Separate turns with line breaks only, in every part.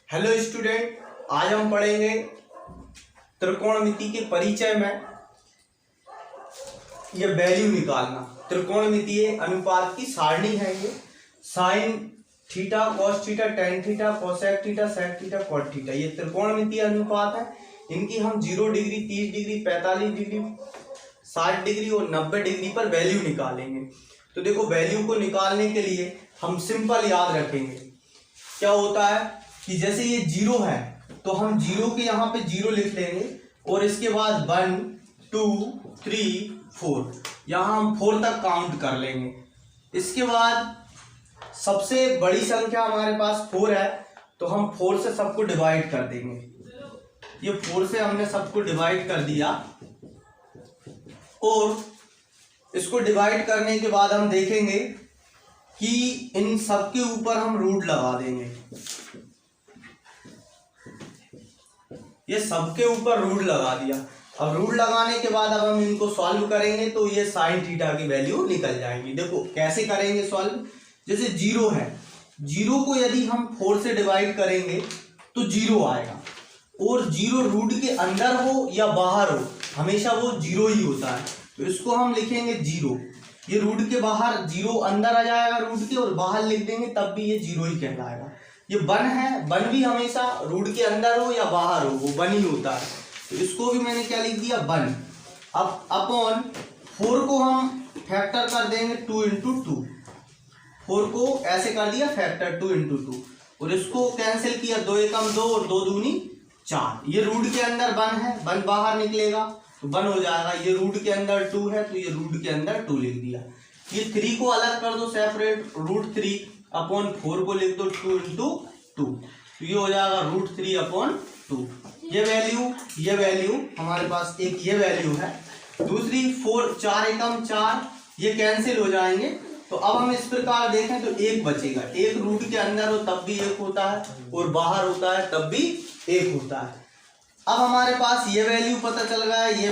Hello student, आज हम पढ़ेंगे त्रिकोणमिति के परिचय में ये वैल्यू निकालना। त्रिकोणमितीय अनुपात की सारणी है ये। Sine theta, cos theta, tan theta, cosec theta, sec theta, cot theta, ये त्रिकोणमितीय अनुपात है। इनकी हम 0 डिग्री, 30 डिग्री, 45 डिग्री, 60 डिग्री और 90 डिग्री पर वैल्यू निकालेंगे। तो देखो, वैल्यू को निकालने के लिए हम सिंपल याद रखेंगे। क्या होता है कि जैसे ये 0 है तो हम 0 के यहाँ पे 0 लिख लेंगे और इसके बाद 1 2 3 4, यहाँ हम 4 तक काउंट कर लेंगे। इसके बाद सबसे बड़ी संख्या हमारे पास 4 है तो हम 4 से सबको डिवाइड कर देंगे। ये 4 से हमने सबको डिवाइड कर दिया और इसको डिवाइड करने के बाद हम देखेंगे कि इन सब के ऊपर हम रूट लगा देंगे। ये सबके ऊपर रूट लगा दिया। अब रूट लगाने के बाद अब हम इनको सॉल्व करेंगे तो ये साइन थीटा की वैल्यू निकल जाएंगी। देखो कैसे करेंगे सॉल्व। जैसे 0 है, 0 को यदि हम 4 से डिवाइड करेंगे तो 0 आएगा और 0 रूट के अंदर हो या बाहर हो, हमेशा वो 0 ही होता है। तो इसको हम लिखेंगे 0। ये रूट के बाहर 0 अंदर आ जाएगा रूट के, और बाहर लिख देंगे तब भी ये 0 ही कहलाएगा। ये 1 है, 1 भी हमेशा रूट के अंदर हो या बाहर हो वो 1 ही होता है। तो इसको भी मैंने क्या लिख दिया 1। अब अपॉन 4 को हम फैक्टर कर देंगे 2 इंटू 2। 4 को ऐसे कर दिया फैक्टर 2 इंटू 2 और इसको कैंसिल किया, 2 एकम 2 और 2 दूनी 4। ये रूट के अंदर 1 है, 1 बाहर निकलेगा तो 1 हो जाएगा। ये रूट के अंदर 2 है तो ये रूट के अंदर 2 लिख दिया। ये 3 को अलग कर दो सेपरेट, रूट 3 अपॉन 4 को लिख दो 2 इंटू 2, तो ये हो जाएगा रूट 3 अपॉन 2। ये वैल्यू हमारे पास एक ये वैल्यू है। दूसरी 4, 4 एकम 4, ये कैंसिल हो जाएंगे। तो अब हम इस प्रकार देखें तो 1 बचेगा। 1 रूट के अंदर हो तब भी 1 होता है और बाहर होता है तब भी 1 होता है। अब हमारे पास ये वैल्यू पता चल गया है, ये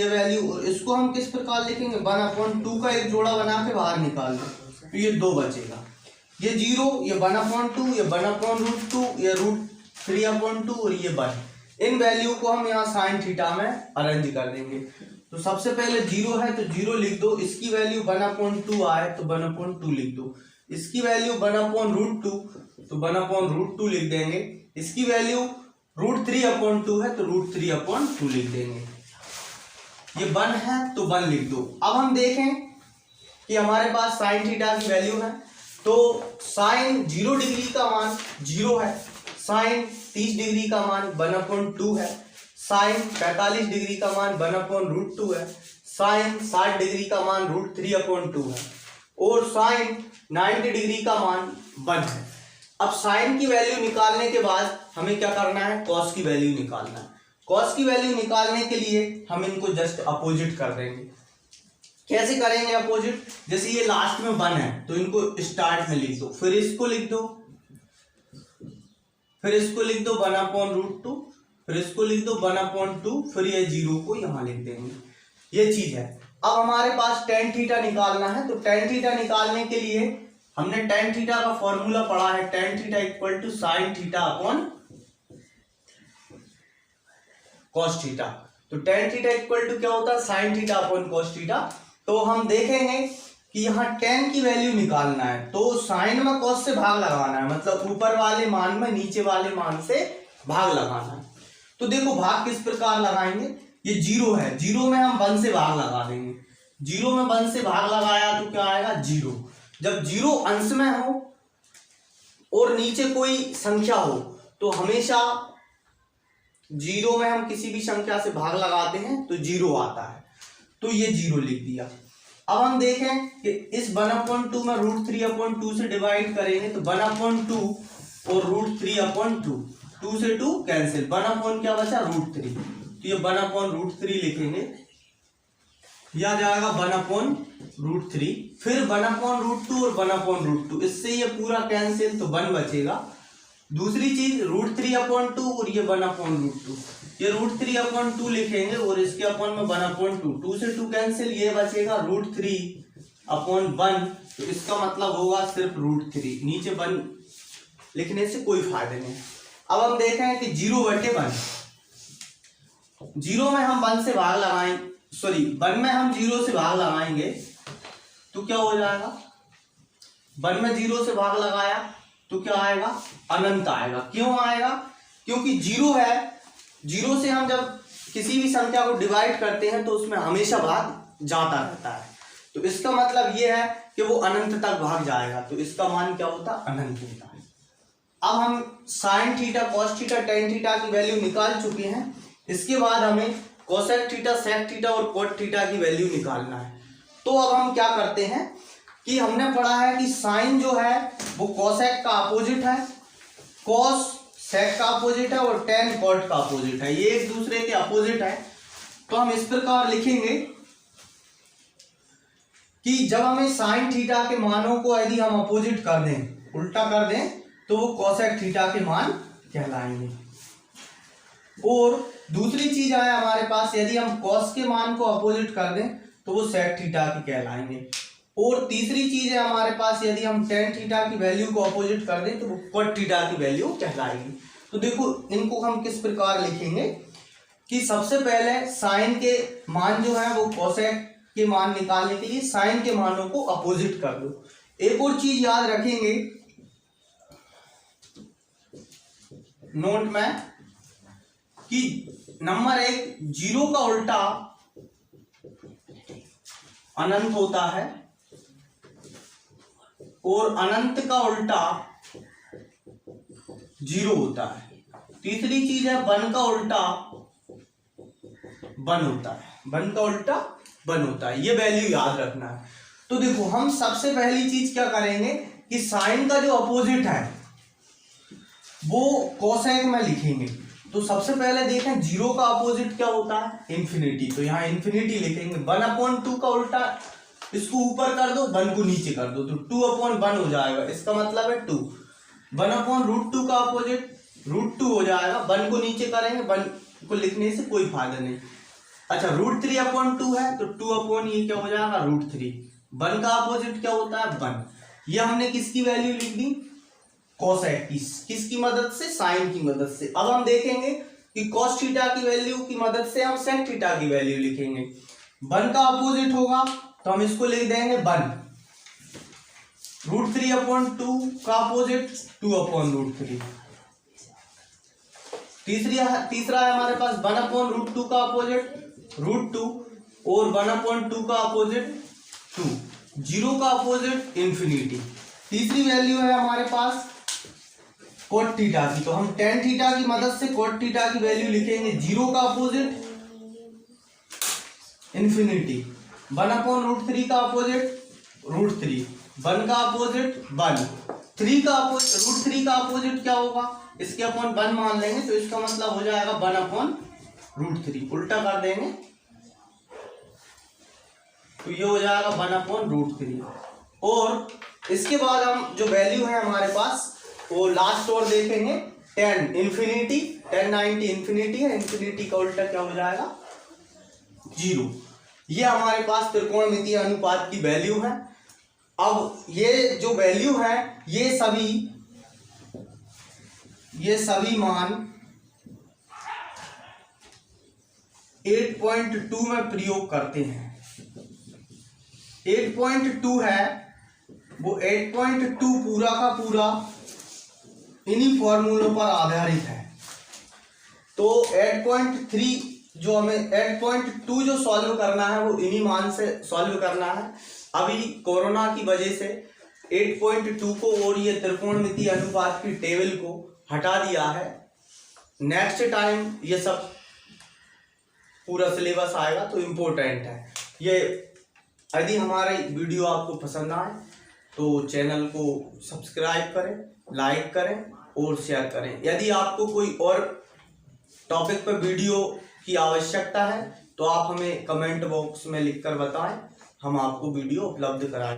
वैल्यू, और इसको हम किस प्रकार लिखेंगे 1/2 का एक जोड़ा बना के बाहर निकाल दो तो ये 2 बचेगा। ये 0, ये 1/2, ये 1/√2, ये √3/2 और ये 1। इन वैल्यू को हम यहाँ साइन थीटा में अरेंज कर देंगे। तो सबसे पहले 0 है तो 0 लिख दो। इसकी वैल्यू 1/2 आए तो 1/2 लिख दो। इसकी वैल्यू 1/√2 तो 1/√2 लिख देंगे। इसकी वैल्यू √3/2 है तो √3/2 लिख देंगे। ये 1 है तो 1 लिख दो। अब हम देखें कि हमारे पास साइन थीटा की वैल्यू है तो साइन 0 डिग्री का मान 0 है, साइन 30 डिग्री का मान 1/2 है, साइन 45 डिग्री का मान 1/√2 है, साइन 60 डिग्री का मान √3/2 है और साइन 90 डिग्री का मान 1 है। अब साइन की वैल्यू निकालने के बाद हमें क्या करना है, कॉस की वैल्यू निकालना है। कॉस की वैल्यू निकालने के लिए हम इनको जस्ट अपोजिट कर देंगे। कैसे करेंगे अपोजिट? जैसे ये लास्ट में 1 है तो इनको स्टार्ट में लिख दो, फिर इसको लिख दो, फिर इसको लिख दो 1/√2, फिर इसको लिख दो 1/2, फिर ये 0 को यहां लिख देंगे। ये चीज है। अब हमारे पास tan थीटा निकालना है तो tan थीटा निकालने के लिए हमने tan थीटा का फॉर्मूला पढ़ा है, tan theta equal to sine theta upon cos theta. तो tan थीटा इक्वल टू क्या होता है, sine theta upon cos theta. तो हम देखेंगे कि यहाँ tan की वैल्यू निकालना है तो साइन में कॉस से भाग लगाना है, मतलब ऊपर वाले मान में नीचे वाले मान से भाग लगाना है। तो देखो भाग किस प्रकार लगाएंगे। ये 0 है, 0 में हम 1 से भाग लगा देंगे। 0 में 1 से भाग लगाया तो क्या आएगा 0। जब 0 अंश में हो और नीचे कोई संख्या हो तो हमेशा 0 में हम किसी भी संख्या से भाग लगाते हैं तो 0 आता है, तो ये 0 लिख दिया। अब हम देखें कि इस 1/2 में √3/2 से डिवाइड करेंगे तो 1/2 और √3/2, 2 से 2 कैंसिल, 1 क्या बचा √3, तो ये 1/√3 लिखेंगे। यह आ जाएगा 1/√3, फिर 1/√2 और 1/√2, इससे ये पूरा कैंसिल तो 1 बचेगा। दूसरी चीज √3/2 और ये 1/√2, ये √3/2 लिखेंगे और इसके अपॉन में 1/2, 2 से 2 कैंसिल, ये बचेगा √3/1। तो इसका मतलब होगा सिर्फ √3, नीचे 1 लिखने से कोई फायदा नहीं। अब हम देखें कि 0/1, 0 में हम 1 से भाग लगाएंगे, सॉरी 1 में हम 0 से भाग लगाएंगे तो क्या हो जाएगा, 1 में 0 से भाग लगाया तो क्या आएगा, अनंत आएगा। क्यों आएगा, क्योंकि 0 है, 0 से हम जब किसी भी संख्या को डिवाइड करते हैं तो उसमें हमेशा भाग जाता रहता है, तो इसका मतलब ये है कि वो अनंत तक भाग जाएगा, तो इसका मान क्या होता है, अनंत होता है। अब हम sign theta, cos theta, tan theta की वैल्यू निकाल चुके हैं। इसके बाद हमें कोसेक थीटा, सेक थीटा और कोट थीटा की वैल्यू निकालना है। तो अब हम क्या करते हैं कि हमने पढ़ा है कि साइन जो है वो कोसेक का अपोजिट है, कॉस सेक का अपोजिट है और टेन कॉट का अपोजिट है, ये एक दूसरे के अपोजिट है। तो हम इस प्रकार लिखेंगे कि जब हमें साइन थीटा के मानों को यदि हम अपोजिट कर दें, उल्टा कर दें, तो वो कोसेक थीटा के मान कहलाएंगे। और दूसरी चीज है हमारे पास, यदि हम कॉस के मान को अपोजिट कर दें तो वो सेक थीटा के कहलाएंगे। और तीसरी चीज है हमारे पास, यदि हम टेन थीटा की वैल्यू को अपोजिट कर दें तो वो कोट थीटा की वैल्यू कहलाएगी। तो देखो इनको हम किस प्रकार लिखेंगे कि सबसे पहले साइन के मान जो है वो कोसेक के मान निकालने के लिए साइन के मानों को अपोजिट कर दो। एक और चीज याद रखेंगे नोट में कि नंबर 1, 0 का उल्टा अनंत होता है और अनंत का उल्टा 0 होता है। तीसरी चीज है 1 का उल्टा 1 होता है, 1 का उल्टा 1 होता है, ये वैल्यू याद रखना है। तो देखो हम सबसे पहली चीज क्या करेंगे कि साइन का जो अपोजिट है वो कोसेक में लिखेंगे। तो सबसे पहले देखें 0 का अपोजिट क्या होता है, इन्फिनिटी, तो यहाँ इन्फिनिटी लिखेंगे। 1/2 का उल्टा इसको ऊपर कर दो, 1 को नीचे कर दो, तो 2/1 हो जाएगा, इसका मतलब है 2। 1/√2 का अपोजिट √2 हो जाएगा, 1 को नीचे करेंगे, 1 को लिखने से कोई फायदा नहीं। अच्छा √3/2 है तो 2 ये क्या हो जाएगा, √3। 1 का अपोजिट क्या होता है, 1। ये हमने किसकी वैल्यू लिख दी, कोसेक की, किसकी मदद से, साइन की मदद से। अब हम देखेंगे कि कॉस थीटा की वैल्यू की मदद से हम सेक थीटा की वैल्यू लिखेंगे। 1 का अपोजिट होगा तो हम इसको लिख देंगे 1। √3/2 का अपोजिट 2/√3। तीसरा है हमारे पास 1/√2 का अपोजिट √2 और 1/2 का अपोजिट 2। 0 का अपोजिट इन्फिनिटी। तीसरी वैल्यू है हमारे पास कोट थीटा की, तो हम टेन थीटा की मदद से कोट थीटा की वैल्यू लिखेंगे। 0 का अपोजिट इन्फिनिटी, 1/√3 का अपोजिट √3, 1 का अपोजिट 1, 3 का अपोजिट √3 का अपोजिट क्या होगा, इसके अपॉन 1 मान लेंगे, तो इसका मतलब हो जाएगा 1/√3, उल्टा कर देंगे तो ये हो जाएगा 1/√3। और इसके बाद हम जो वैल्यू है हमारे पास वो लास्ट और देखेंगे 10 इन्फिनिटी, 10 90 इन्फिनिटी है, इन्फिनिटी का उल्टा क्या हो जाएगा, 0। ये हमारे पास त्रिकोणमितीय अनुपात की वैल्यू है। अब ये जो वैल्यू है ये सभी मान 8.2 में प्रयोग करते हैं। 8.2 है वो 8.2 पूरा का पूरा इन्हीं फॉर्मूलों पर आधारित है। तो 8.3 जो हमें 8.2 जो सॉल्व करना है वो इन्हीं मान से सॉल्व करना है। अभी कोरोना की वजह से 8.2 को और ये त्रिकोणमितीय अनुपात की टेबल को हटा दिया है। नेक्स्ट टाइम ये सब पूरा सिलेबस आएगा तो इम्पोर्टेंट है ये। यदि हमारी वीडियो आपको पसंद आए तो चैनल को सब्सक्राइब करें, लाइक करें और शेयर करें। यदि आपको कोई और टॉपिक पर वीडियो की आवश्यकता है तो आप हमें कमेंट बॉक्स में लिखकर बताएं, हम आपको वीडियो उपलब्ध कराएं।